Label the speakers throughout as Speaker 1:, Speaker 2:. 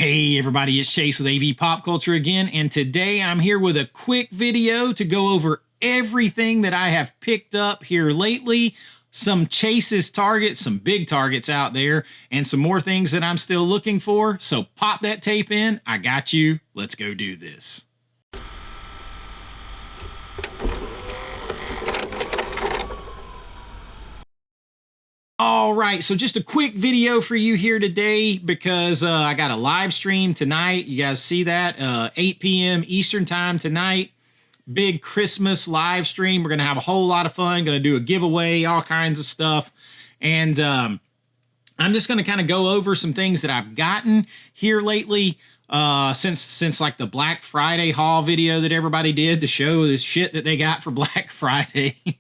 Speaker 1: Hey everybody, it's Chase with AVA Pop Culture again, and today I'm here with a quick video to go over everything that I have picked up here lately, some Chase's targets, some big targets out there, and some more things that I'm still looking for. So pop that tape in, I got you, let's go do this. All right, so just a quick video for you here today because I got a live stream tonight. You guys see that? 8 p.m. Eastern time tonight. Big Christmas live stream. We're going to have a whole lot of fun. Going to do a giveaway, all kinds of stuff. And I'm just going to kind of go over some things that I've gotten here lately since like the Black Friday haul video that everybody did to show the shit that they got for Black Friday.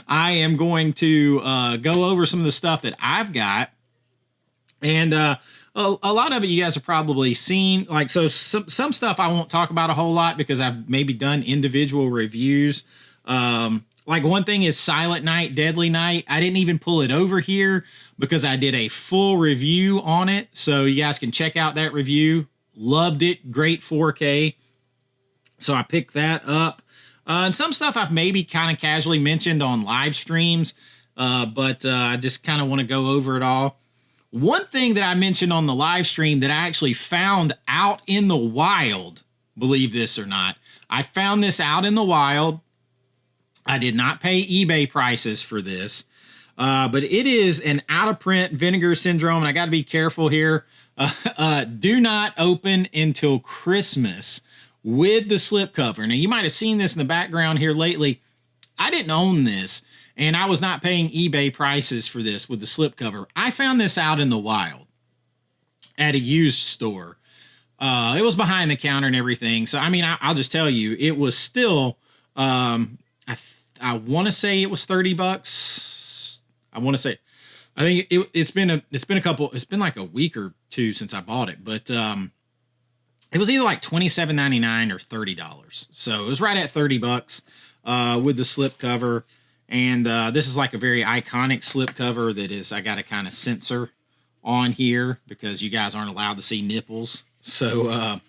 Speaker 1: I am going to go over some of the stuff that I've got, and a lot of it you guys have probably seen. Like, so some stuff I won't talk about a whole lot because I've maybe done individual reviews. Like one thing is Silent Night, Deadly Night. I didn't even pull it over here because I did a full review on it, so you guys can check out that review. Loved it, great 4K. So I picked that up. And some stuff I've maybe kind of casually mentioned on live streams, but I just kind of want to go over it all. One thing that I mentioned on the live stream that I actually found out in the wild, believe this or not, I found this out in the wild. I did not pay eBay prices for this, but it is an out-of-print Vinegar Syndrome, and I got to be careful here. Do not open until Christmas with the slipcover. Now, you might have seen this in the background here lately. I didn't own this, and I was not paying eBay prices for this with the slipcover. I found this out in the wild at a used store. It was behind the counter and everything. So, I mean, I'll just tell you, it was still, I want to say it was 30 bucks. I want to say, I think it's been like a week or two since I bought it, but, it was either like $27.99 or $30. So it was right at 30 bucks with the slipcover. And this is like a very iconic slipcover that is, I got to kind of censor on here because you guys aren't allowed to see nipples. So,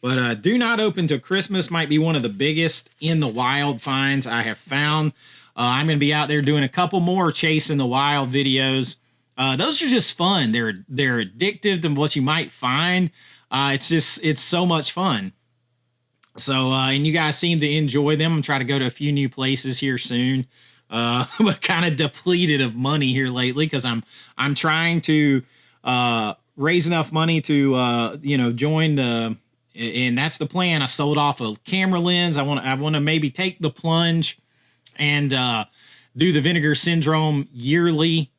Speaker 1: but do not open till Christmas might be one of the biggest in the wild finds I have found. I'm going to be out there doing a couple more Chase in the Wild videos. Those are just fun. They're addictive to what you might find. It's so much fun. So, and you guys seem to enjoy them. I'm trying to go to a few new places here soon. But kind of depleted of money here lately because I'm trying to raise enough money to join the, and that's the plan. I sold off a camera lens. I want to maybe take the plunge and do the Vinegar Syndrome yearly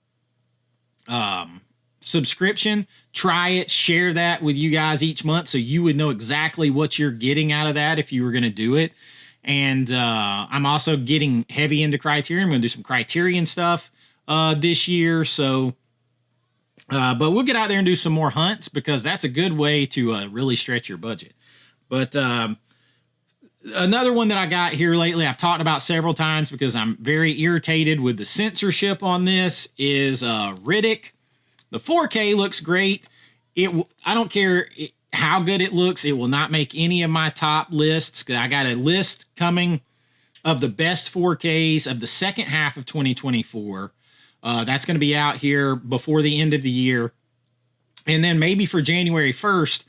Speaker 1: subscription. Try it, share that with you guys each month so you would know exactly what you're getting out of that if you were going to do it. And I'm also getting heavy into Criterion. I'm going to do some Criterion stuff this year. So, but we'll get out there and do some more hunts because that's a good way to really stretch your budget. But another one that I got here lately, I've talked about several times because I'm very irritated with the censorship on this, is Riddick. The 4K looks great. I don't care how good it looks. It will not make any of my top lists. I got a list coming of the best 4Ks of the second half of 2024. That's going to be out here before the end of the year. And then maybe for January 1st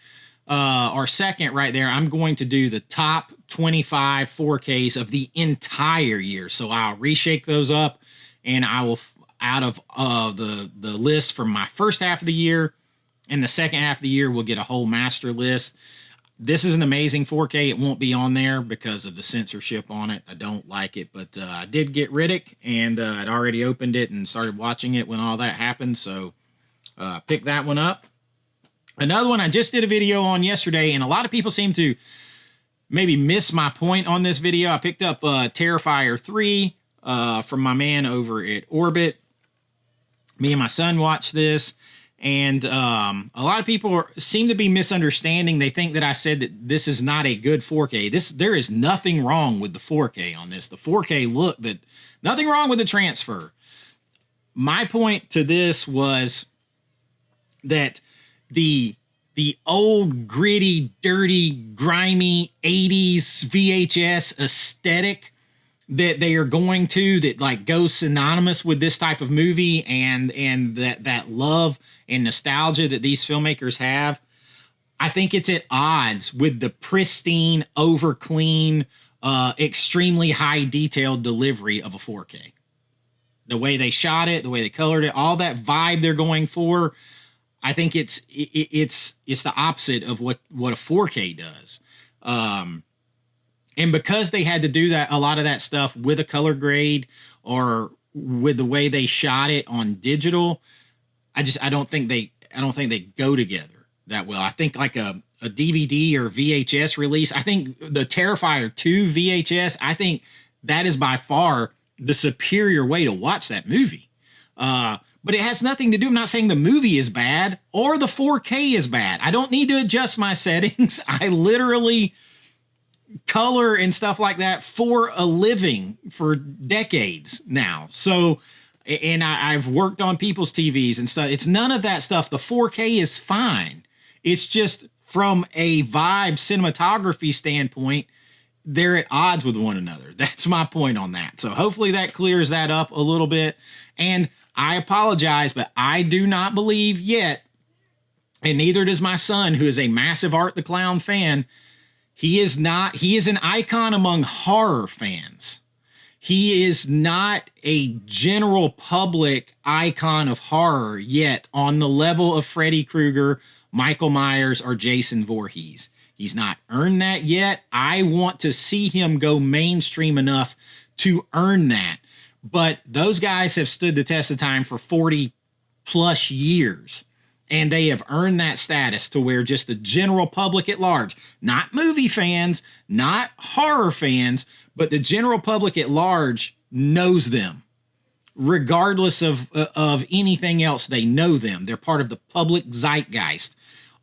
Speaker 1: or 2nd right there, I'm going to do the top 25 4Ks of the entire year. So I'll reshake those up and I will, out of the list from my first half of the year and the second half of the year, we'll get a whole master list. This is an amazing 4K. It won't be on there because of the censorship on it. I don't like it, but I did get Riddick, and I'd already opened it and started watching it when all that happened, so pick that one up. Another one I just did a video on yesterday, and a lot of people seem to maybe miss my point on this video. I picked up Terrifier 3 from my man over at Orbit. Me and my son watched this, and a lot of people seem to be misunderstanding. They think that I said that this is not a good 4K. There is nothing wrong with the 4K on this. The 4K nothing wrong with the transfer. My point to this was that the the old, gritty, dirty, grimy 80s VHS aesthetic that they are going to, that like goes synonymous with this type of movie, and that love and nostalgia that these filmmakers have. I think it's at odds with the pristine, over clean, extremely high detailed delivery of a 4K. The way they shot it, the way they colored it, all that vibe they're going for, I think it's the opposite of what a 4K does. And because they had to do that, a lot of that stuff with a color grade or with the way they shot it on digital, I don't think they go together that well. I think like a DVD or VHS release, I think the Terrifier 2 VHS, I think that is by far the superior way to watch that movie. But it has nothing to do, I'm not saying the movie is bad or the 4K is bad. I don't need to adjust my settings. I literally color and stuff like that for a living for decades now. So, and I've worked on people's TVs and stuff. It's none of that stuff. The 4K is fine. It's just from a vibe cinematography standpoint, they're at odds with one another. That's my point on that. So hopefully that clears that up a little bit. And I apologize, but I do not believe yet, and neither does my son, who is a massive Art the Clown fan. He is an icon among horror fans. He is not a general public icon of horror yet on the level of Freddy Krueger, Michael Myers, or Jason Voorhees. He's not earned that yet. I want to see him go mainstream enough to earn that. But those guys have stood the test of time for 40 plus years. And they have earned that status to where just the general public at large, not movie fans, not horror fans, but the general public at large knows them. Regardless of anything else, they know them. They're part of the public zeitgeist.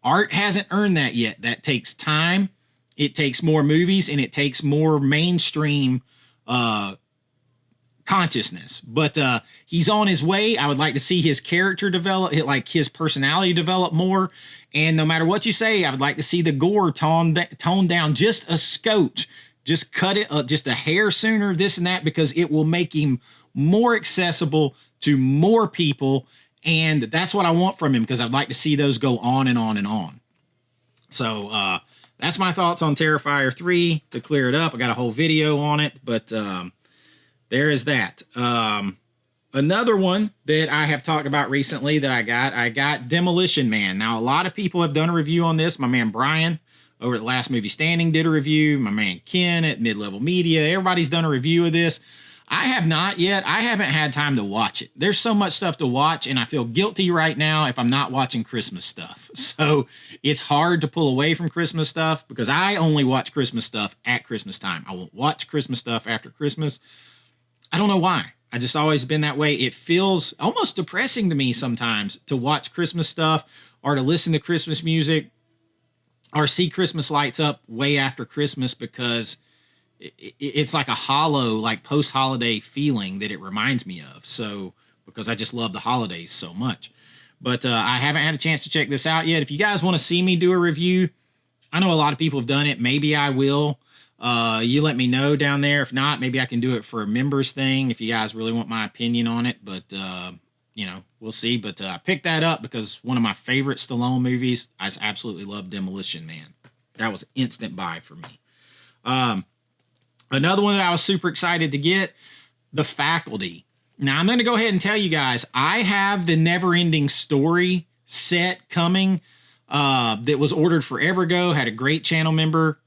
Speaker 1: Art hasn't earned that yet. That takes time. It takes more movies, and it takes more mainstream consciousness. But he's on his way. I would like to see his character develop, like his personality develop more. And no matter what you say, I would like to see the gore toned down just a scotch. Just cut it just a hair sooner, this and that, because it will make him more accessible to more people. And that's what I want from him, because I'd like to see those go on and on and on. So that's my thoughts on Terrifier 3. To clear it up, I got a whole video on it, but there is that. Another one that I have talked about recently that I got Demolition Man. Now, a lot of people have done a review on this. My man Brian over at Last Movie Standing did a review. My man Ken at Mid-Level Media. Everybody's done a review of this. I have not yet. I haven't had time to watch it. There's so much stuff to watch, and I feel guilty right now if I'm not watching Christmas stuff. So it's hard to pull away from Christmas stuff because I only watch Christmas stuff at Christmas time. I won't watch Christmas stuff after Christmas. I don't know why. I just always been that way. It feels almost depressing to me sometimes to watch Christmas stuff or to listen to Christmas music or see Christmas lights up way after Christmas, because it's like a hollow, like post-holiday feeling that it reminds me of. So, because I just love the holidays so much. But I haven't had a chance to check this out yet. If you guys want to see me do a review, I know a lot of people have done it. Maybe I will. You let me know down there. If not, maybe I can do it for a members thing if you guys really want my opinion on it. But, you know, we'll see. But I picked that up because one of my favorite Stallone movies. I just absolutely love Demolition Man. That was an instant buy for me. Another one that I was super excited to get, The Faculty. Now, I'm going to go ahead and tell you guys, I have the Neverending Story set coming that was ordered forever ago. Had a great channel member.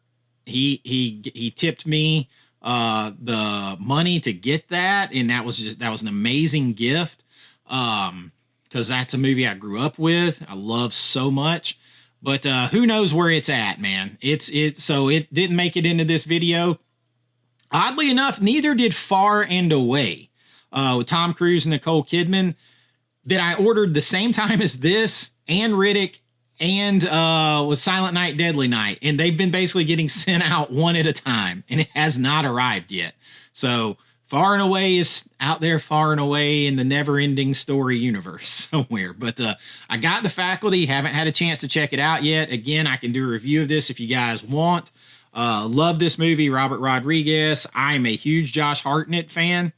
Speaker 1: He tipped me the money to get that, and that was an amazing gift because that's a movie I grew up with. I love so much. But who knows where it's at, man. So it didn't make it into this video. Oddly enough, neither did Far and Away with Tom Cruise and Nicole Kidman, that I ordered the same time as this and Riddick and with Silent Night, Deadly Night. And they've been basically getting sent out one at a time, and it has not arrived yet. So far and away is out there, far and away in the Neverending Story universe somewhere. But I got The Faculty. Haven't had a chance to check it out yet. Again, I can do a review of this if you guys want. Love this movie, Robert Rodriguez. I'm a huge Josh Hartnett fan.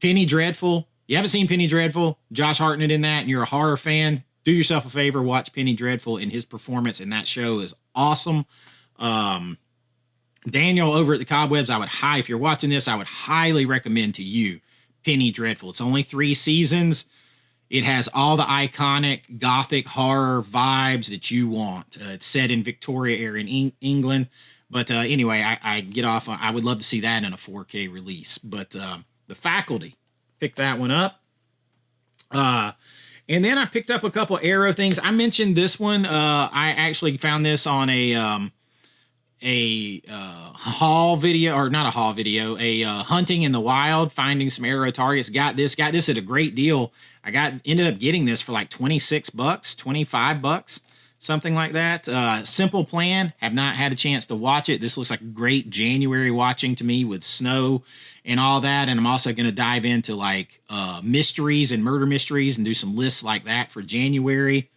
Speaker 1: Penny Dreadful. You haven't seen Penny Dreadful? Josh Hartnett in that, and you're a horror fan, do yourself a favor, watch Penny Dreadful, and his performance in that show is awesome. Daniel over at the Cobwebs, if you're watching this, I would highly recommend to you Penny Dreadful. It's only 3 seasons. It has all the iconic gothic horror vibes that you want. It's set in Victoria era in England. But anyway, I get off. I would love to see that in a 4K release. But The Faculty, pick that one up. And then I picked up a couple Arrow things. I mentioned this one. I actually found this on a haul video, or not a haul video, a hunting in the wild, finding some Arrow targets. Got this at a great deal. Ended up getting this for like $26, $25, something like that. Simple Plan. Have not had a chance to watch it. This looks like great January watching to me with snow and all that. And I'm also going to dive into like mysteries and murder mysteries and do some lists like that for January.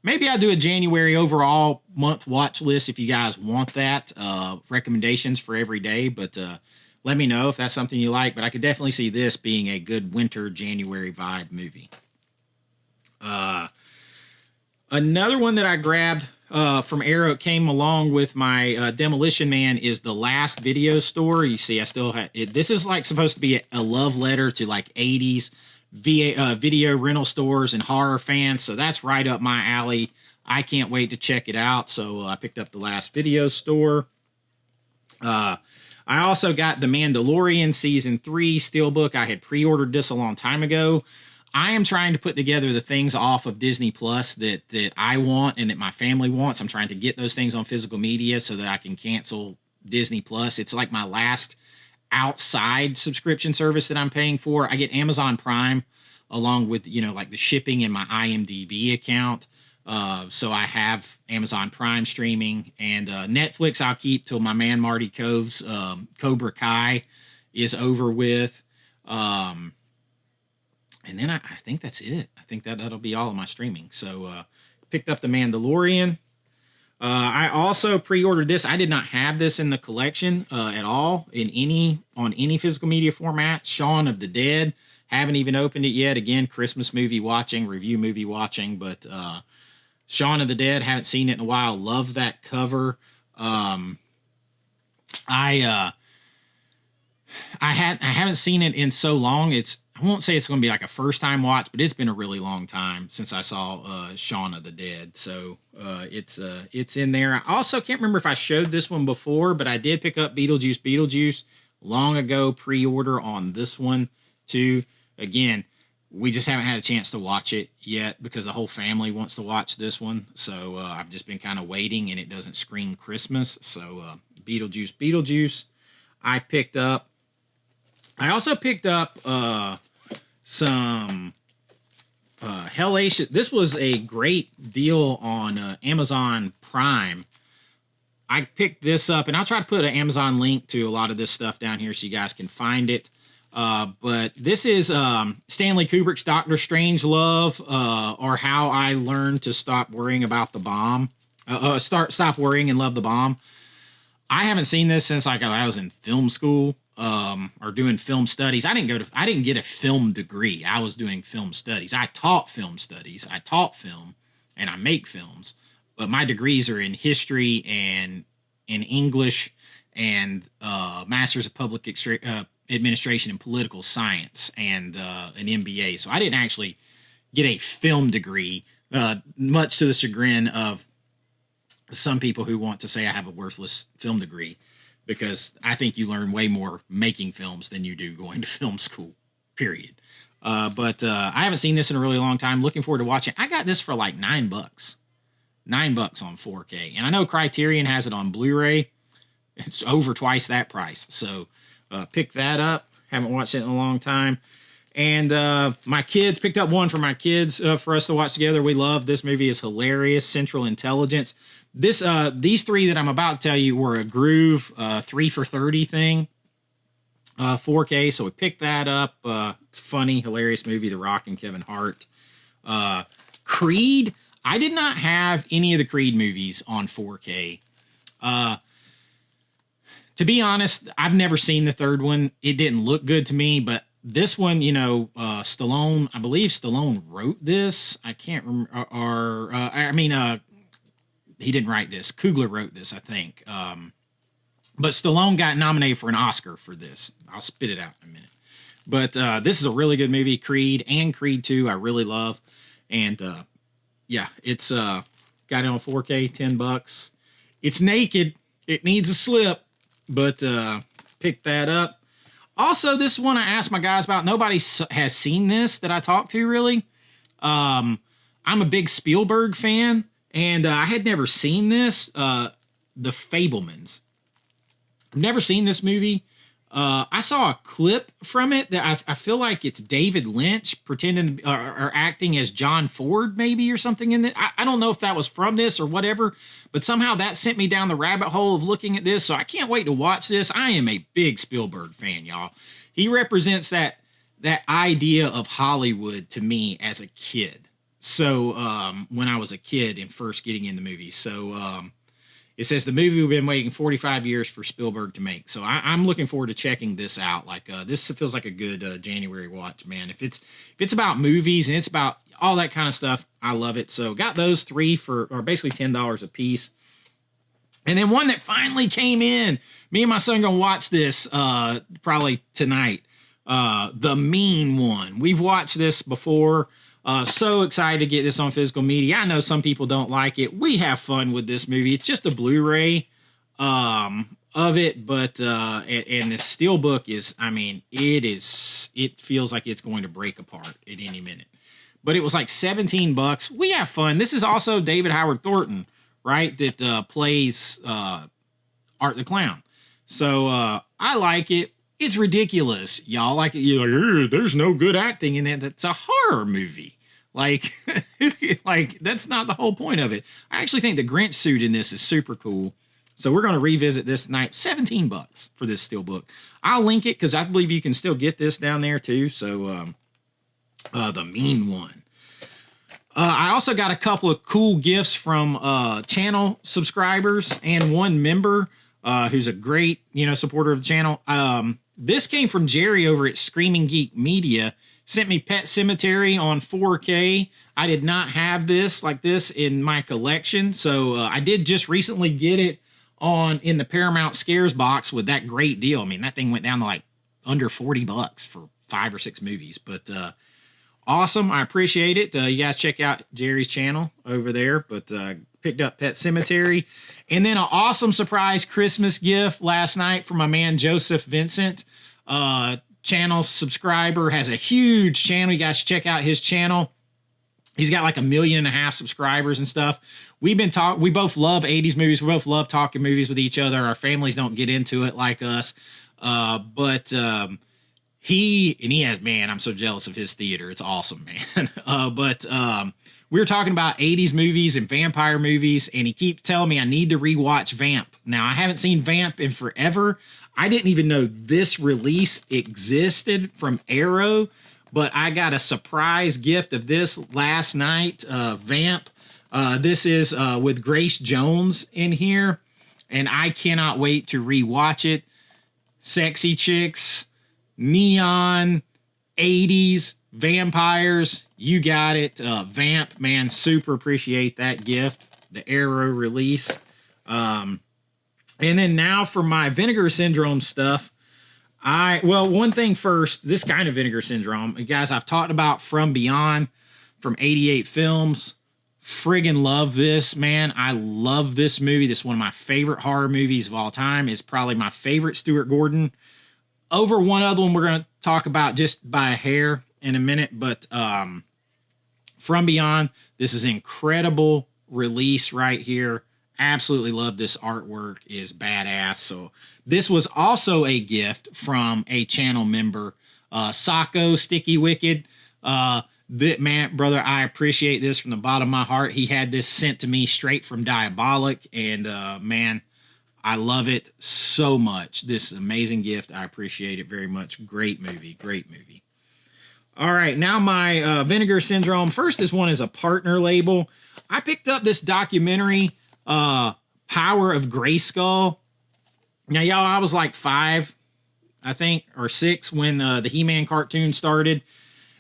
Speaker 1: Maybe I'll do a January overall month watch list if you guys want that. Recommendations for every day, but let me know if that's something you like. But I could definitely see this being a good winter January vibe movie. Another one that I grabbed from Arrow, came along with my Demolition Man, is The Last Video Store. You see, I still have it. This is like supposed to be a love letter to like 80s video rental stores and horror fans, so that's right up my alley. I can't wait to check it out. So I picked up The Last Video Store. I also got The Mandalorian Season 3 Steelbook. I had pre-ordered this a long time ago. I am trying to put together the things off of Disney Plus that I want and that my family wants. I'm trying to get those things on physical media so that I can cancel Disney Plus. It's like my last outside subscription service that I'm paying for. I get Amazon Prime along with, like the shipping and my IMDb account. So I have Amazon Prime streaming, and Netflix I'll keep till my man Marty Cove's Cobra Kai is over with. And then I think that's it. I think that'll be all of my streaming. So picked up The Mandalorian. I also pre-ordered this. I did not have this in the collection at all on any physical media format. Shaun of the Dead. Haven't even opened it yet. Again, Christmas movie watching, review movie watching, but Shaun of the Dead, haven't seen it in a while. Love that cover. I haven't seen it in so long. I won't say it's going to be like a first time watch, but it's been a really long time since I saw Shaun of the Dead. So it's in there. I also can't remember if I showed this one before, but I did pick up Beetlejuice long ago, pre-order on this one too. Again, we just haven't had a chance to watch it yet because the whole family wants to watch this one. So I've just been kind of waiting, and it doesn't scream Christmas. So Beetlejuice I picked up. I also picked up some Hellacious. This was a great deal on Amazon Prime. I picked this up, and I'll try to put an Amazon link to a lot of this stuff down here so you guys can find it. But this is Stanley Kubrick's Doctor Strangelove, or How I Learned to Stop Worrying About the Bomb. Stop Worrying and Love the Bomb. I haven't seen this since like I was in film school, or doing film studies. I didn't get a film degree. I was doing film studies. I taught film studies. I taught film, and I make films. But my degrees are in history and in English and Masters of Public Administration and Political Science and an MBA. So I didn't actually get a film degree, much to the chagrin of some people who want to say I have a worthless film degree, because I think you learn way more making films than you do going to film school, period. But I haven't seen this in a really long time. Looking forward to watching. I got this for like $9. $9 on 4K. And I know Criterion has it on Blu-ray. It's over twice that price. So pick that up. Haven't watched it in a long time. And my kids, picked up one for my kids for us to watch together. We love this movie. Is hilarious. Central Intelligence. These three that I'm about to tell you were a Groove 3 for $30 thing. 4K. So we picked that up. It's a funny, hilarious movie, The Rock and Kevin Hart. Creed. I did not have any of the Creed movies on 4K. To be honest, I've never seen the third one. It didn't look good to me, but this one, Stallone, I believe Stallone wrote this. I can't remember, he didn't write this. Coogler wrote this, I think. But Stallone got nominated for an Oscar for this. I'll spit it out in a minute. But this is a really good movie. Creed and Creed 2, I really love. And it's got it on 4K, $10. It's naked. It needs a slip, but pick that up. Also, this one I asked my guys about. Nobody has seen this that I talked to, really. I'm a big Spielberg fan, and I had never seen this, The Fabelmans. I've never seen this movie. I saw a clip from it that I feel like it's David Lynch pretending or acting as John Ford, maybe, or something in it. I don't know if that was from this or whatever, but somehow that sent me down the rabbit hole of looking at this. So I can't wait to watch this. I am a big Spielberg fan, y'all. He represents that idea of Hollywood to me as a kid. So when I was a kid and first getting into movies. So it says the movie we've been waiting 45 years for Spielberg to make. So I'm looking forward to checking this out. Like this feels like a good January watch, man. If it's about movies and it's about all that kind of stuff, I love it. So got those three or basically $10 a piece. And then one that finally came in. Me and my son gonna watch this probably tonight. The Mean One. We've watched this before. So excited to get this on physical media. I know some people don't like it. We have fun with this movie. It's just a Blu-ray of it, but and the steelbook is, it feels like it's going to break apart at any minute. But it was like $17. We have fun. This is also David Howard Thornton, right? That plays Art the Clown. So I like it. It's ridiculous, y'all. Like, there's no good acting in that. It's a horror movie. Like, that's not the whole point of it. I actually think the Grinch suit in this is super cool. So we're going to revisit this tonight. $17 for this steelbook. I'll link it because I believe you can still get this down there too. So The Mean One. I also got a couple of cool gifts from channel subscribers and one member who's a great supporter of the channel. This came from Jerry over at Screaming Geek Media. Sent me Pet Sematary on 4K. I did not have this like this in my collection, so I did just recently get it in the Paramount Scares box with that great deal. I mean, that thing went down to like under $40 for 5 or 6 movies, but awesome. I appreciate it. You guys check out Jerry's channel over there, but picked up Pet Sematary. And then an awesome surprise Christmas gift last night from my man Joseph Vincent. Channel subscriber, has a huge channel. You guys should check out his channel. He's got like 1.5 million subscribers and stuff. We both love 80s movies. We both love talking movies with each other. Our families don't get into it like us. But he has, man, I'm so jealous of his theater. It's awesome, man. We were talking about 80s movies and vampire movies, and he keeps telling me I need to rewatch Vamp. Now, I haven't seen Vamp in forever. I didn't even know this release existed from Arrow, but I got a surprise gift of this last night, Vamp. This is with Grace Jones in here, and I cannot wait to rewatch it. Sexy chicks, neon, 80s, vampires, you got it. Vamp, man, super appreciate that gift, the Arrow release. And then now for my Vinegar Syndrome stuff. One thing first, this kind of Vinegar Syndrome, guys, I've talked about From Beyond from 88 Films. Friggin' love this, man. I love this movie. This is one of my favorite horror movies of all time. It's probably my favorite Stuart Gordon. Over one other one we're going to talk about just by a hair in a minute, but From Beyond, this is an incredible release right here. Absolutely love this artwork, is badass. So this was also a gift from a channel member, Sacco Sticky Wicked. Man, brother, I appreciate this from the bottom of my heart. He had this sent to me straight from Diabolic, and man, I love it so much. This is an amazing gift. I appreciate it very much. Great movie. Great movie. All right, now my Vinegar Syndrome. First, this one is a partner label. I picked up this documentary, Power of Grayskull. Now, y'all, I was like 5, I think, or 6 when the He-Man cartoon started.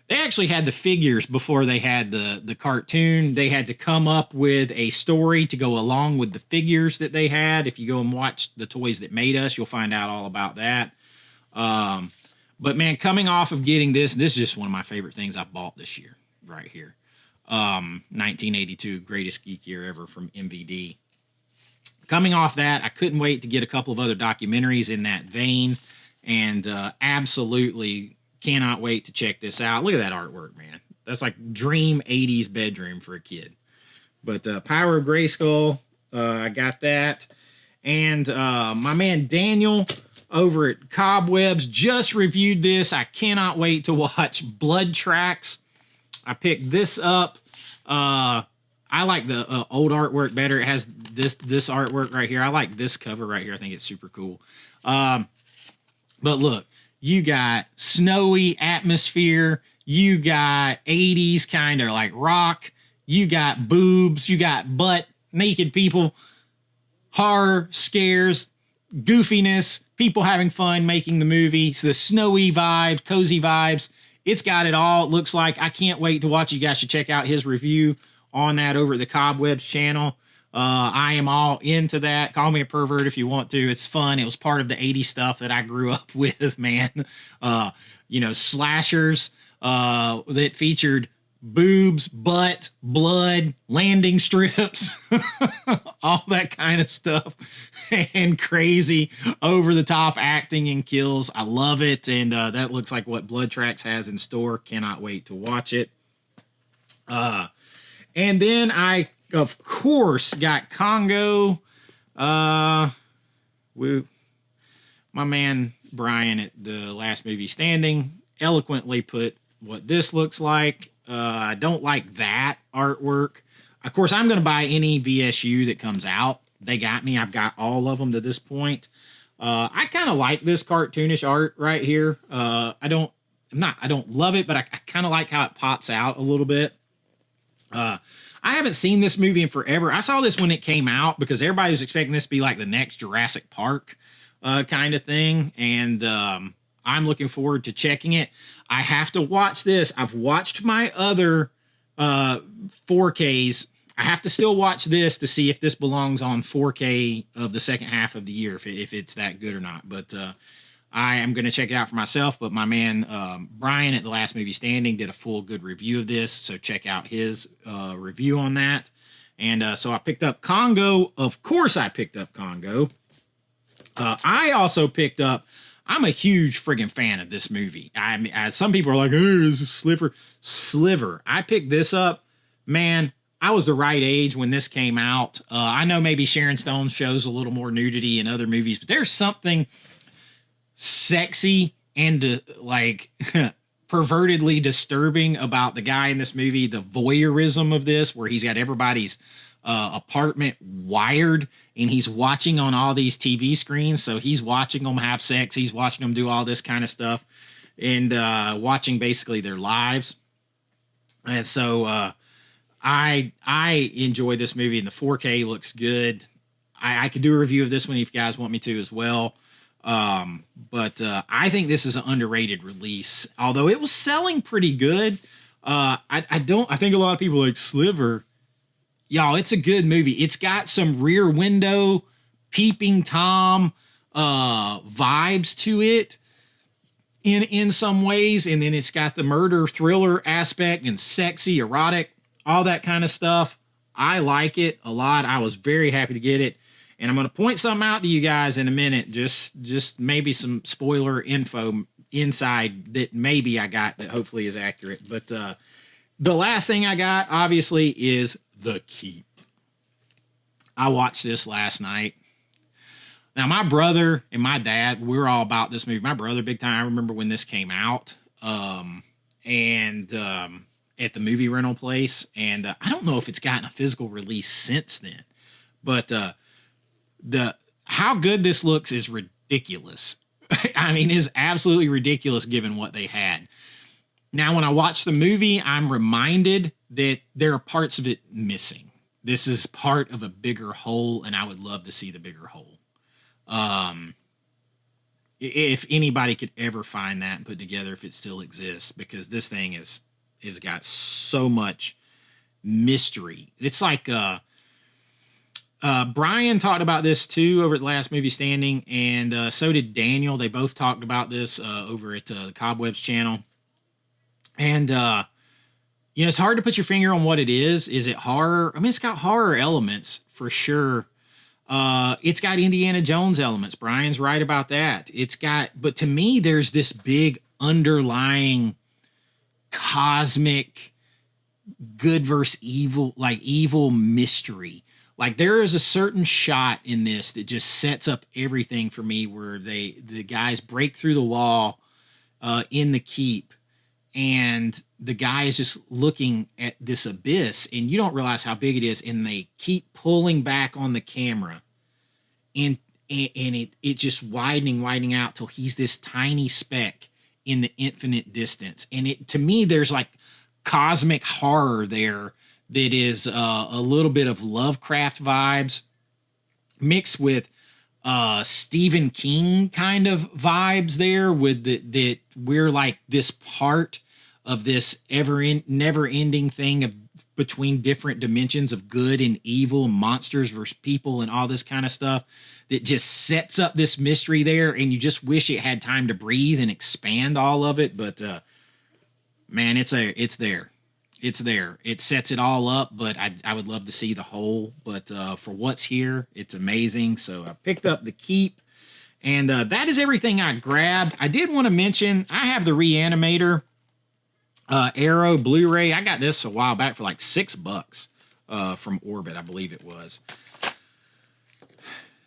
Speaker 1: They actually had the figures before they had the cartoon. They had to come up with a story to go along with the figures that they had. If you go and watch The Toys That Made Us, you'll find out all about that. But man, coming off of getting this is just one of my favorite things I've bought this year, right here. 1982, greatest geek year ever from MVD. Coming off that, I couldn't wait to get a couple of other documentaries in that vein, and absolutely cannot wait to check this out. Look at that artwork, man. That's like dream 80s bedroom for a kid. But Power of Grayskull, I got that. And my man Daniel over at Cobwebs just reviewed this. I cannot wait to watch Blood Tracks. I picked this up. I like the old artwork better. It has this artwork right here. I like this cover right here. I think it's super cool. But look, you got snowy atmosphere. You got 80s kind of like rock. You got boobs. You got butt naked people. Horror, scares, goofiness, people having fun making the movie. So the snowy vibe, cozy vibes. It's got it all. It looks like. I can't wait to watch. You guys should check out his review on that over at the Cobwebs channel. I am all into that. Call me a pervert if you want to. It's fun. It was part of the 80s stuff that I grew up with, man. Slashers that featured boobs, butt, blood, landing strips, all that kind of stuff, and crazy over-the-top acting and kills. I love it, and that looks like what Blood Tracks has in store. Cannot wait to watch it. And then I, of course, got Congo. My man Brian at the Last Movie Standing eloquently put what this looks like. I don't like that artwork. Of course, I'm going to buy any VSU that comes out. They got me. I've got all of them to this point. I kind of like this cartoonish art right here. I don't love it, but I kind of like how it pops out a little bit. I haven't seen this movie in forever. I saw this when it came out because everybody was expecting this to be like the next Jurassic Park kind of thing. And I'm looking forward to checking it. I have to watch this. I've watched my other 4Ks. I have to still watch this to see if this belongs on 4K of the second half of the year, if it's that good or not. But I am going to check it out for myself. But my man Brian at The Last Movie Standing did a full good review of this, so check out his review on that. And so I picked up Congo. Of course I picked up Congo. I also picked up, I'm a huge friggin' fan of this movie. Some people are like, oh, this is Sliver. Sliver. I picked this up. Man, I was the right age when this came out. I know maybe Sharon Stone shows a little more nudity in other movies, but there's something sexy and like pervertedly disturbing about the guy in this movie. The voyeurism of this, where he's got everybody's apartment wired and he's watching on all these TV screens. So he's watching them have sex. He's watching them do all this kind of stuff and watching basically their lives. And so I enjoy this movie, and the 4K looks good. I could do a review of this one if you guys want me to as well. But I think this is an underrated release, although it was selling pretty good. I think a lot of people like Sliver. Y'all, it's a good movie. It's got some Rear Window, Peeping Tom vibes to it in some ways, and then it's got the murder thriller aspect and sexy, erotic, all that kind of stuff. I like it a lot. I was very happy to get it. And I'm going to point something out to you guys in a minute, just maybe some spoiler info inside that maybe I got that hopefully is accurate. But the last thing I got, obviously, is The Keep. I watched this last night. Now, my brother and my dad, we're all about this movie. My brother, big time. I remember when this came out at the movie rental place. And I don't know if it's gotten a physical release since then. But how good this looks is ridiculous. I mean, is absolutely ridiculous given what they had. Now, when I watch the movie, I'm reminded that there are parts of it missing. This is part of a bigger whole, and I would love to see the bigger whole. If anybody could ever find that and put together, if it still exists, because this thing is got so much mystery. It's like Brian talked about this too over at the last movie standing, and so did Daniel. They both talked about this over at the Cobwebs channel. And it's hard to put your finger on what it is. Is it horror? I mean, it's got horror elements for sure. It's got Indiana Jones elements. Brian's right about that. But to me, there's this big underlying cosmic good versus evil, like evil mystery. Like there is a certain shot in this that just sets up everything for me, where the guys break through the wall in the keep, and the guy is just looking at this abyss, and you don't realize how big it is, and they keep pulling back on the camera, and it just widening out till he's this tiny speck in the infinite distance. And to me, there's like cosmic horror there that is a little bit of Lovecraft vibes mixed with Stephen King kind of vibes there, with that we're like this part of this never ending thing of between different dimensions of good and evil, monsters versus people, and all this kind of stuff that just sets up this mystery there, and you just wish it had time to breathe and expand all of it. But man, it's there. It sets it all up, but I would love to see the whole. But for what's here, it's amazing. So I picked up the keep, and that is everything I grabbed. I did want to mention I have the Reanimator Arrow Blu-ray. I got this a while back for like $6 from Orbit, I believe it was.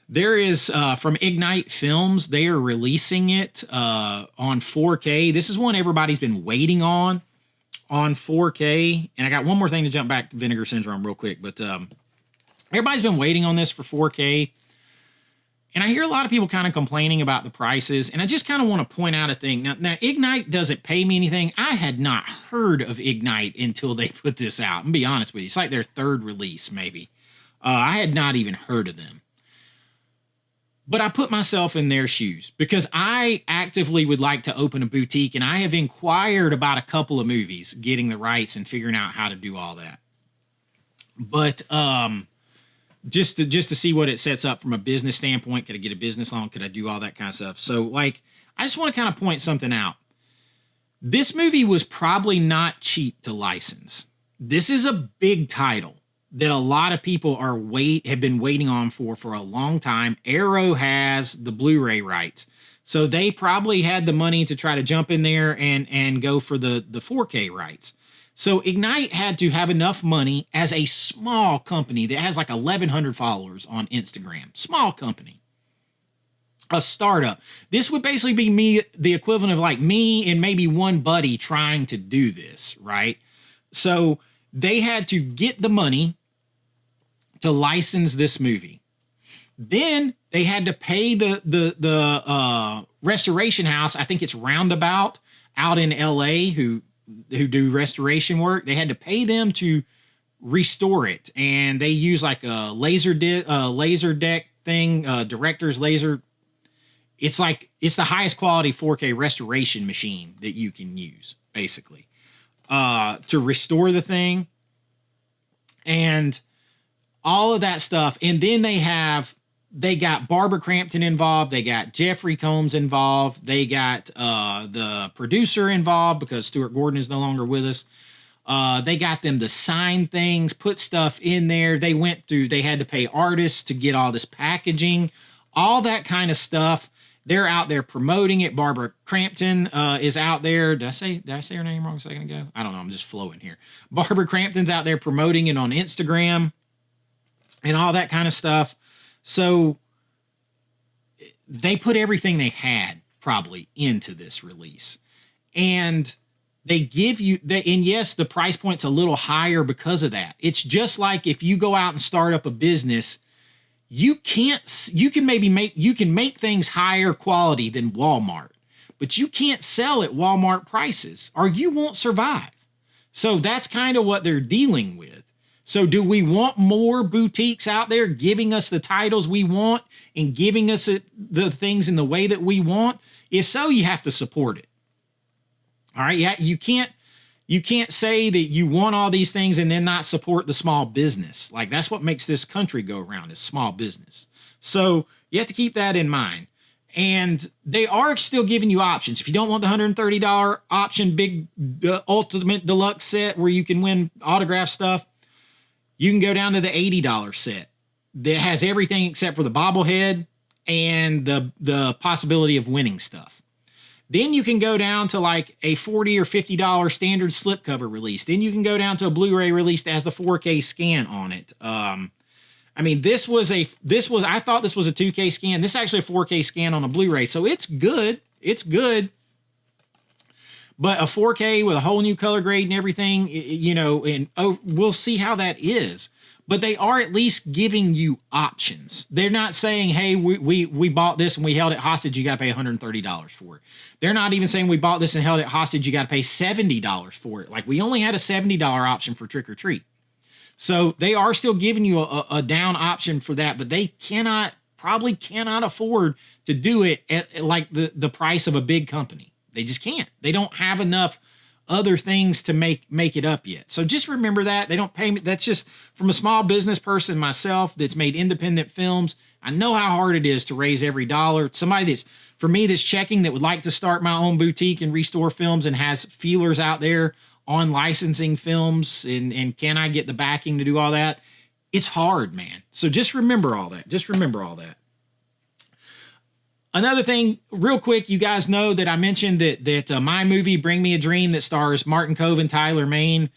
Speaker 1: There is from Ignite Films. They are releasing it on 4K. This is one everybody's been waiting on 4K. And I got one more thing to jump back to Vinegar Syndrome real quick. But everybody's been waiting on this for 4K. And I hear a lot of people kind of complaining about the prices. And I just kind of want to point out a thing. Now, Ignite doesn't pay me anything. I had not heard of Ignite until they put this out. And be honest with you, it's like their third release, maybe. I had not even heard of them. But I put myself in their shoes because I actively would like to open a boutique, and I have inquired about a couple of movies, getting the rights and figuring out how to do all that. But just to see what it sets up from a business standpoint, could I get a business loan? Could I do all that kind of stuff? So like, I just want to kind of point something out. This movie was probably not cheap to license. This is a big title that a lot of people have been waiting on for a long time. Arrow has the Blu-ray rights, so they probably had the money to try to jump in there and go for the 4K rights. So Ignite had to have enough money as a small company that has like 1,100 followers on Instagram. Small company, a startup. This would basically be the equivalent of like me and maybe one buddy trying to do this, right? So they had to get the money to license this movie. Then they had to pay the restoration house. I think it's Roundabout out in LA who do restoration work. They had to pay them to restore it, and they use like a laser deck thing, director's laser. It's the highest quality 4K restoration machine that you can use, basically, to restore the thing. And all of that stuff. And then they got Barbara Crampton involved. They got Jeffrey Combs involved. They got the producer involved because Stuart Gordon is no longer with us. They got them to sign things, put stuff in there. They had to pay artists to get all this packaging, all that kind of stuff. They're out there promoting it. Barbara Crampton is out there. Did I say her name wrong a second ago? I don't know. I'm just flowing here. Barbara Crampton's out there promoting it on Instagram and all that kind of stuff. So they put everything they had probably into this release. And they give you, and yes, the price point's a little higher because of that. It's just like if you go out and start up a business, you can make things higher quality than Walmart, but you can't sell at Walmart prices or you won't survive. So that's kind of what they're dealing with. So do we want more boutiques out there giving us the titles we want and giving us the things in the way that we want? If so, you have to support it. All right. Yeah. You can't say that you want all these things and then not support the small business. Like, that's what makes this country go around, is small business. So you have to keep that in mind. And they are still giving you options. If you don't want the $130 option, big ultimate deluxe set where you can win autograph stuff, you can go down to the $80 set that has everything except for the bobblehead and the possibility of winning stuff. Then you can go down to like a $40 or $50 standard slipcover release. Then you can go down to a Blu-ray release that has the 4K scan on it. I mean, I thought this was a 2K scan. This is actually a 4K scan on a Blu-ray, so it's good. It's good. But a 4K with a whole new color grade and everything, and we'll see how that is. But they are at least giving you options. They're not saying, hey, we bought this and we held it hostage, you got to pay $130 for it. They're not even saying we bought this and held it hostage, you got to pay $70 for it. Like, we only had a $70 option for Trick or Treat. So they are still giving you a down option for that, but they probably cannot afford to do it at like the price of a big company. They just can't. They don't have enough other things to make it up yet. So just remember that. They don't pay me. That's just from a small business person myself that's made independent films. I know how hard it is to raise every dollar. Somebody that's checking, that would like to start my own boutique and restore films and has feelers out there on licensing films and can I get the backing to do all that? It's hard, man. So just remember all that. Just remember all that. Another thing, real quick, you guys know that I mentioned that my movie, Bring Me a Dream, that stars Martin Kove and Tyler Mane,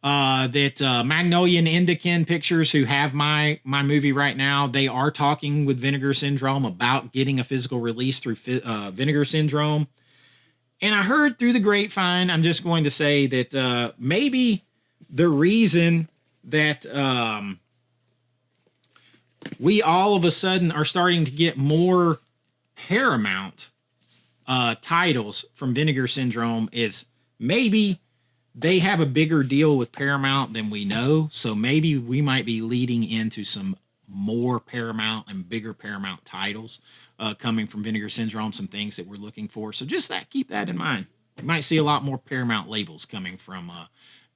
Speaker 1: that Magnolia and Indican Pictures, who have my movie right now, they are talking with Vinegar Syndrome about getting a physical release through Vinegar Syndrome. And I heard through the grapevine, I'm just going to say that maybe the reason that we all of a sudden are starting to get more Paramount titles from Vinegar Syndrome is maybe they have a bigger deal with Paramount than we know. So maybe we might be leading into some more Paramount and bigger Paramount titles coming from Vinegar Syndrome, some things that we're looking for. So just keep that in mind. You might see a lot more Paramount labels coming from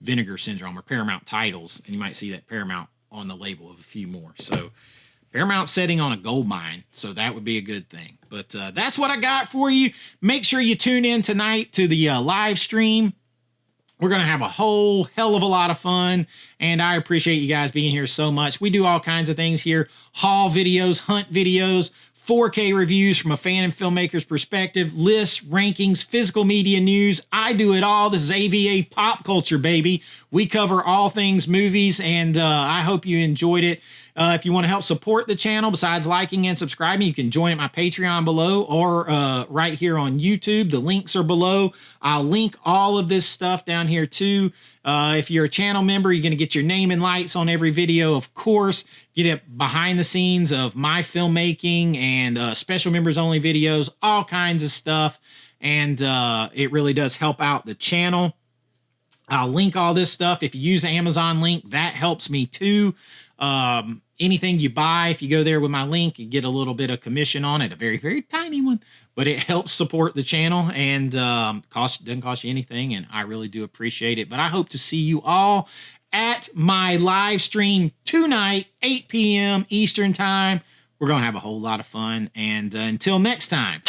Speaker 1: Vinegar Syndrome, or Paramount titles, and you might see that Paramount on the label of a few more. So Paramount's setting on a gold mine, so that would be a good thing. But that's what I got for you. Make sure you tune in tonight to the live stream. We're going to have a whole hell of a lot of fun, and I appreciate you guys being here so much. We do all kinds of things here: haul videos, hunt videos, 4K reviews from a fan and filmmaker's perspective, lists, rankings, physical media news. I do it all. This is AVA Pop Culture, baby. We cover all things movies, and I hope you enjoyed it. If you want to help support the channel, besides liking and subscribing, you can join at my Patreon below or right here on YouTube. The links are below. I'll link all of this stuff down here too. If you're a channel member, you're going to get your name and lights on every video, of course. Get it behind the scenes of my filmmaking and special members only videos, all kinds of stuff. And it really does help out the channel. I'll link all this stuff. If you use the Amazon link, that helps me too. Anything you buy, if you go there with my link, you get a little bit of commission on it, a very, very tiny one, but it helps support the channel and doesn't cost you anything, and I really do appreciate it. But I hope to see you all at my live stream tonight, 8 p.m. Eastern Time. We're going to have a whole lot of fun, and until next time,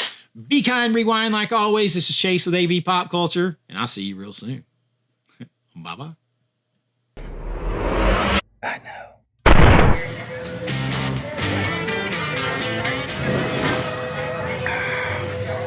Speaker 1: be kind, rewind like always. This is Chase with AV Pop Culture, and I'll see you real soon. Bye-bye.